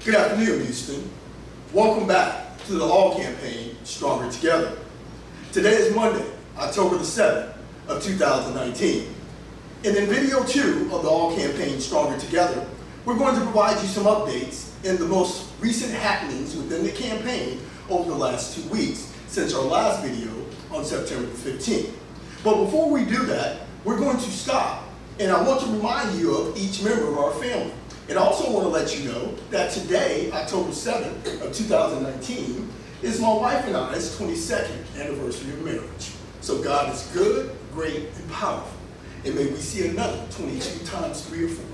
Good afternoon, Houston. Welcome back to the All campaign, Stronger Together. Today is Monday, October the 7th of 2019. And in video 2 of the All campaign, Stronger Together, we're going to provide you some updates in the most recent happenings within the campaign over the last 2 weeks since our last video on September the 15th. But before we do that, we're going to stop, and I want to remind you of each member of our family. And I also want to let you know that today, October 7th of 2019, is my wife and I's 22nd anniversary of marriage. So God is good, great, and powerful. And may we see another 22 times 3 or 4,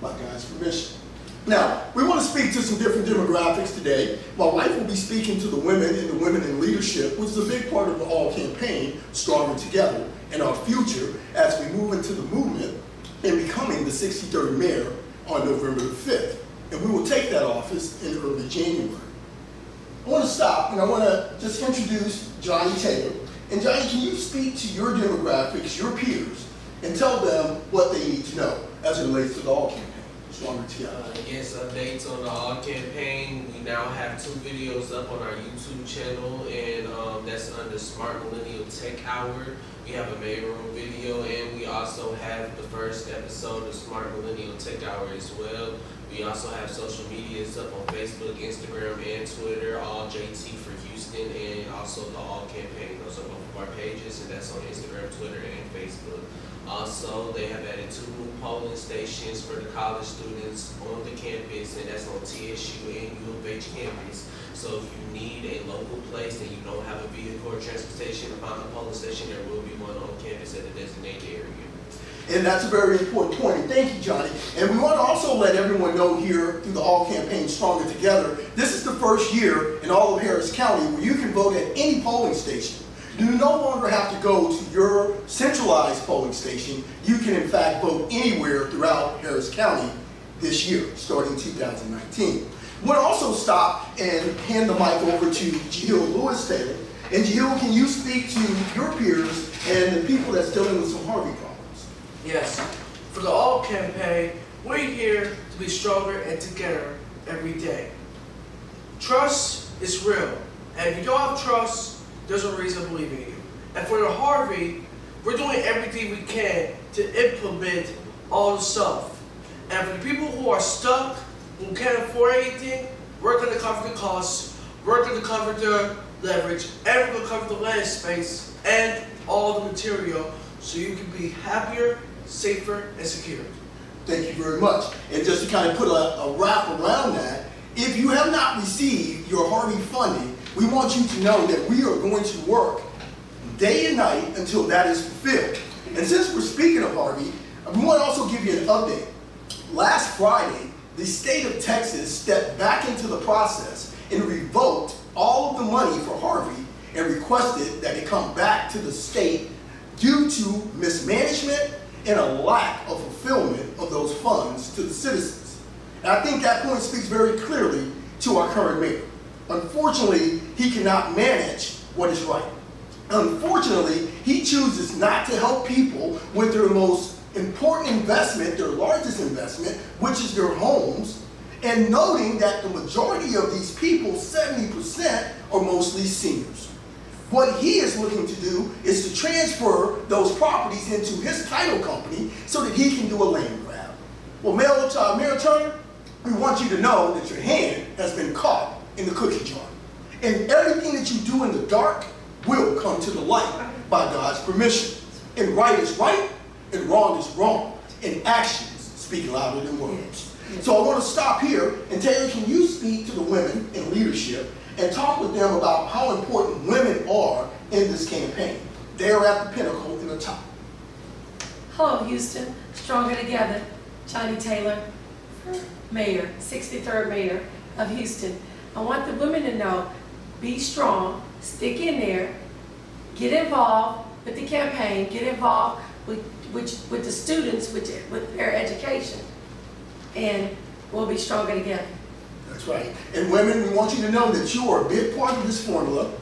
by God's permission. Now, we want to speak to some different demographics today. My wife will be speaking to the women and the women in leadership, which is a big part of the All campaign, Stronger Together, and our future as we move into the movement and becoming the 63rd mayor on November the 5th. And we will take that office in early January. I want to stop and I want to just introduce Johnny Taylor. And Johnny, can you speak to your demographics, your peers, and tell them what they need to know as it relates to the All campaign, Stronger Together? Yes, updates on the All campaign. We now have 2 videos up on our YouTube channel, and that's under Smart Millennial Tech Hour. We have a main room video, and we also have the first episode of Smart Millennial Tech Hour as well. We also have social medias up on Facebook, Instagram, and Twitter, all JT for Houston, and also the All campaign. Those are both of our pages, and that's on Instagram, Twitter, and Facebook. Also, they have added 2 new polling stations for the college students on the campus, and that's on TSU and U of H campus. So if you need a local place and you don't have a vehicle or transportation to find a polling station, there will be one on campus at the designated area. And that's a very important point. And thank you, Johnny. And we want to also let everyone know here through the All campaign Stronger Together, this is the first year in all of Harris County where you can vote at any polling station. You no longer have to go to your centralized polling station. You can, in fact, vote anywhere throughout Harris County this year, starting 2019. We'll also stop and hand the mic over to Jill Lewis-Taylor. And Jill, can you speak to your peers and the people that's dealing with some Harvey problems? Yes. For the All campaign, we're here to be stronger and together every day. Trust is real. And if you don't have trust, there's no reason to believe in you. And for the Harvey, we're doing everything we can to implement all the stuff. And for the people who are stuck, who can't afford anything, we're going to cover the costs, we're going to cover the leverage, and we're going to cover the land space and all the material so you can be happier, safer, and secure. Thank you very much. And just to kind of put a wrap around that, if you have not received your Harvey funding, we want you to know that we are going to work day and night until that is fulfilled. And since we're speaking of Harvey, we want to also give you an update. Last Friday, the state of Texas stepped back into the process and revoked all of the money for Harvey and requested that it come back to the state due to mismanagement and a lack of fulfillment of those funds to the citizens. And I think that point speaks very clearly to our current mayor. Unfortunately, he cannot manage what is right. Unfortunately, he chooses not to help people with their most important investment, their largest investment, which is their homes, and noting that the majority of these people, 70%, are mostly seniors. What he is looking to do is to transfer those properties into his title company so that he can do a land grab. Well, Mayor Turner, we want you to know that your hand has been caught in the cookie jar. And everything that you do in the dark will come to the light by God's permission. And right is right, and wrong is wrong. And actions speak louder than words. So I want to stop here, and Taylor, can you speak to the women in leadership and talk with them about how important women are in this campaign? They are at the pinnacle in the top. Hello, Houston. Stronger Together. Johnny Taylor, Mayor, 63rd Mayor of Houston. I want the women to know, be strong, stick in there, get involved with the campaign, get involved with the students, with their education, and we'll be stronger together. That's right. And women, we want you to know that you are a big part of this formula,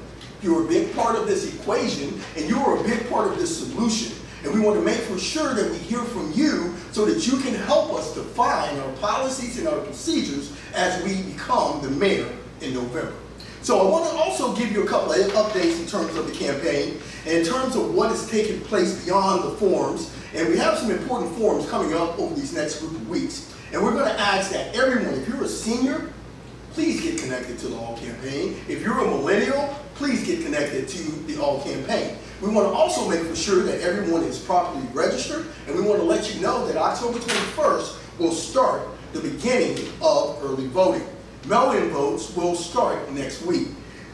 you're a big part of this equation, and you are a big part of this solution. And we want to make for sure that we hear from you so that you can help us define our policies and our procedures as we become the mayor in November. So I want to also give you a couple of updates in terms of the campaign, and in terms of what is taking place beyond the forums. And we have some important forums coming up over these next group of weeks. And we're going to ask that everyone, if you're a senior, please get connected to the All Campaign. If you're a millennial, please get connected to the All Campaign. We want to also make for sure that everyone is properly registered, and we want to let you know that October 21st will start the beginning of early voting. Mail-in votes will start next week.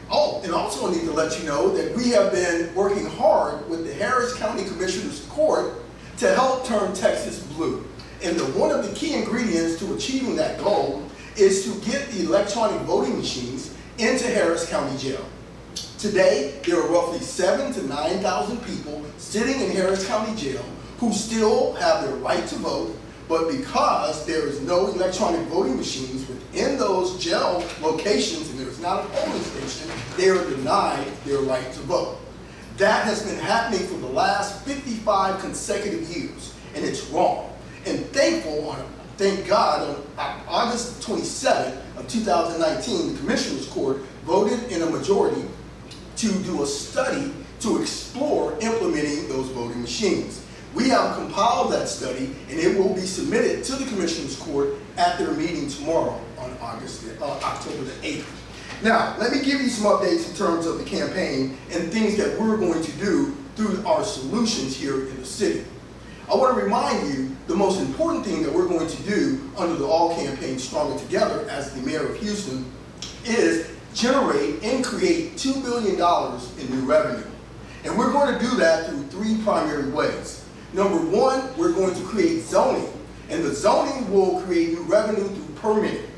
Oh, and also I need to let you know that we have been working hard with the Harris County Commissioner's Court to help turn Texas blue. And one of the key ingredients to achieving that goal is to get the electronic voting machines into Harris County Jail. Today, there are roughly 7,000 to 9,000 people sitting in Harris County Jail who still have their right to vote, but because there is no electronic voting machines within those jail locations and there is not a polling station, they are denied their right to vote. That has been happening for the last 55 consecutive years, and it's wrong. And thank God, on August 27th of 2019, the Commissioner's Court voted in a majority to do a study to explore implementing those voting machines. We have compiled that study, and it will be submitted to the Commissioner's Court at their meeting tomorrow on October the 8th. Now, let me give you some updates in terms of the campaign and things that we're going to do through our solutions here in the city. I want to remind you the most important thing that we're going to do under the All Campaign Stronger Together as the mayor of Houston is generate and create $2 billion in new revenue. And we're going to do that through three primary ways. Number one, we're going to create zoning, and the zoning will create new revenue through permitting.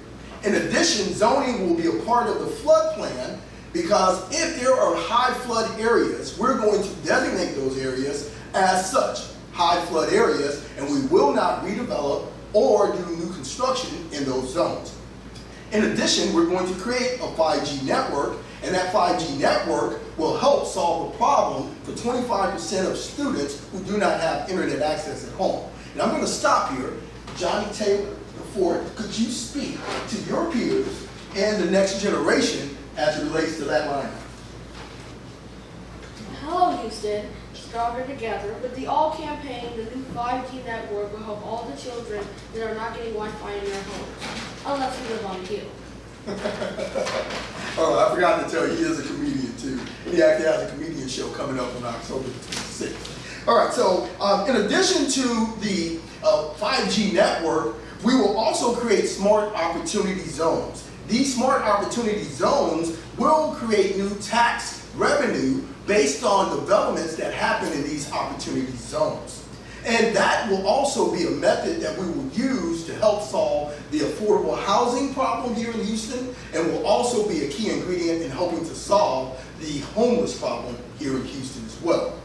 In addition, zoning will be a part of the flood plan, because if there are high flood areas, we're going to designate those areas as such, high flood areas, and we will not redevelop or do new construction in those zones. In addition, we're going to create a 5G network, and that 5G network will help solve the problem for 25% of students who do not have internet access at home. And I'm going to stop here. Johnny Taylor, could you speak to your peers and the next generation as it relates to that line? Hello, Houston. Stronger Together. With the All Campaign, the new 5G network will help all the children that are not getting Wi-Fi in their homes, unless you live on the hill. Oh, I forgot to tell you, he is a comedian too. He actually has a comedian show coming up on October 26th. All right, so in addition to the 5G network, we will also create smart opportunity zones. These smart opportunity zones will create new tax revenue based on developments that happen in these opportunity zones. And that will also be a method that we will use to help solve the affordable housing problem here in Houston, and will also be a key ingredient in helping to solve the homeless problem here in Houston as well.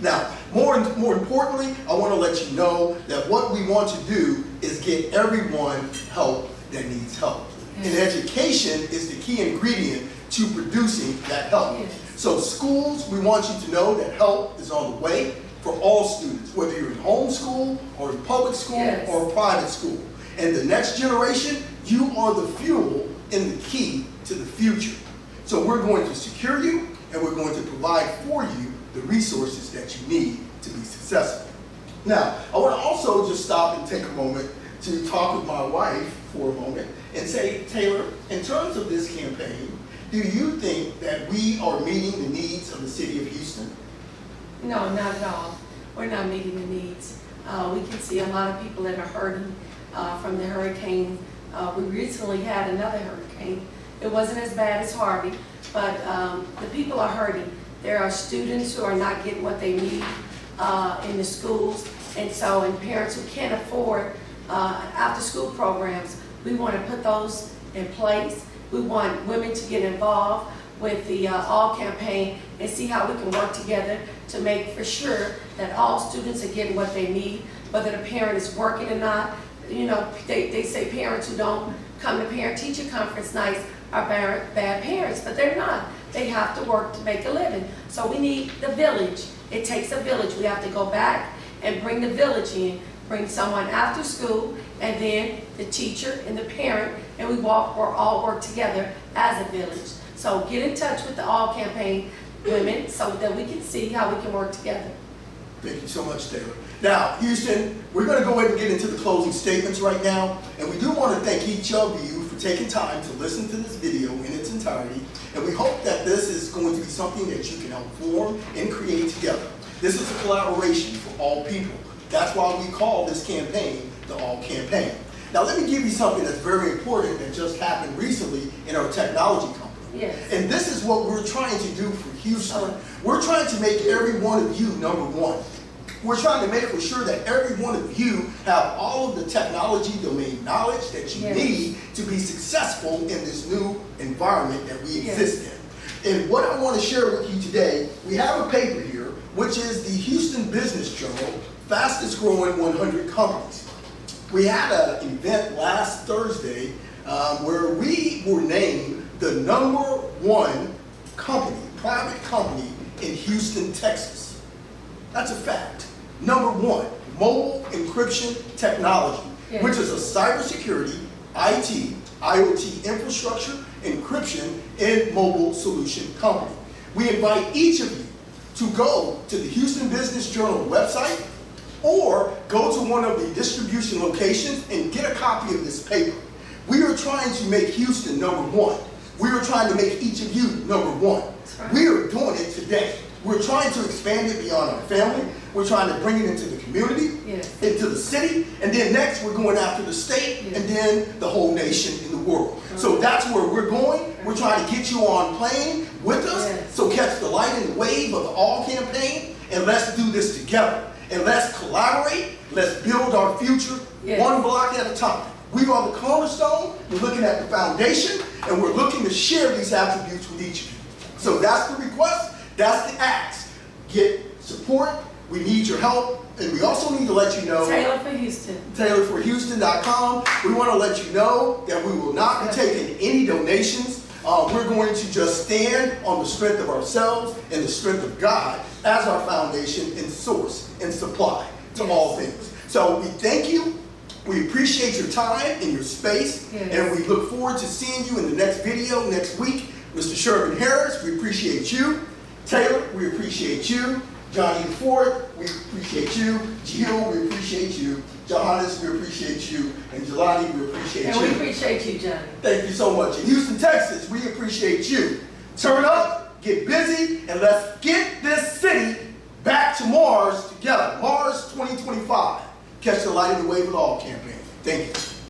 Now, more importantly, I want to let you know that what we want to do is get everyone help that needs help. And education is the key ingredient to producing that help. So schools, we want you to know that help is on the way for all students, whether you're in homeschool or in public school or private school. And the next generation, you are the fuel and the key to the future. So we're going to secure you, and we're going to provide for you the resources that you need to be successful. Now, I want to also just stop and take a moment to talk with my wife for a moment and say, Taylor, in terms of this campaign, do you think that we are meeting the needs of the city of Houston? No, not at all. We're not meeting the needs. We can see a lot of people that are hurting from the hurricane. We recently had another hurricane. It wasn't as bad as Harvey, but the people are hurting. There are students who are not getting what they need in the schools, and parents who can't afford after-school programs. We want to put those in place. We want women to get involved with the All Campaign and see how we can work together to make for sure that all students are getting what they need, whether the parent is working or not. You know, they say parents who don't come to parent-teacher conference nights are bad parents, but they're not. They have to work to make a living. So we need the village. It takes a village. We have to go back and bring the village in bring someone after school, and then the teacher and the parent, and we all work together as a village. So get in touch with the All Campaign women so that we can see how we can work together. Thank you so much, Taylor. Now, Houston, we're going to go ahead and get into the closing statements right now. And we do want to thank each of you for taking time to listen to this video in its entirety. And we hope that this is going to be something that you can help form and create together. This is a collaboration for all people. That's why we call this campaign the All Campaign. Now, let me give you something that's very important that just happened recently in our technology company. Yes. And this is what we're trying to do for Houston. We're trying to make every one of you number one. We're trying to make for sure that every one of you have all of the technology domain knowledge that you need to be successful in this new environment that we exist in. And what I want to share with you today, we have a paper here, which is the Houston Business Journal, fastest growing 100 companies. We had an event last Thursday where we were named the #1 company, private company in Houston, Texas. That's a fact. #1, mobile encryption technology, which is a cybersecurity, IT, IoT infrastructure, encryption, and mobile solution company. We invite each of you to go to the Houston Business Journal website or go to one of the distribution locations and get a copy of this paper. We are trying to make Houston #1. We are trying to make each of you #1. Right. We are doing it today. We're trying to expand it beyond our family. We're trying to bring it into the community, into the city, and then next we're going after the state, and then the whole nation in the world. So that's where we're going. We're trying to get you on plane with us. So catch the light and the wave of the All Campaign, and let's do this together. And let's collaborate. Let's build our future one block at a time. We are the cornerstone. We're looking at the foundation, and we're looking to share these attributes with each of you. So that's the request. That's the ask. Get support. We need your help. And we also need to let you know. Tayor4Houston. Tayor4Houston.com. We want to let you know that we will not be taking any donations. We're going to just stand on the strength of ourselves and the strength of God as our foundation and source and supply to all things. So we thank you. We appreciate your time and your space, and we look forward to seeing you in the next video next week. Mr. Sherman Harris, we appreciate you. Taylor, we appreciate you. Johnny Ford, we appreciate you. Jill, we appreciate you. Johannes, we appreciate you. And Jelani, we appreciate you. And we appreciate you, Johnny. Thank you so much. In Houston, Texas, we appreciate you. Turn up, get busy, and let's get this city back to Mars together. Mars 2025. Catch the light in the wave of the All Campaign. Thank you.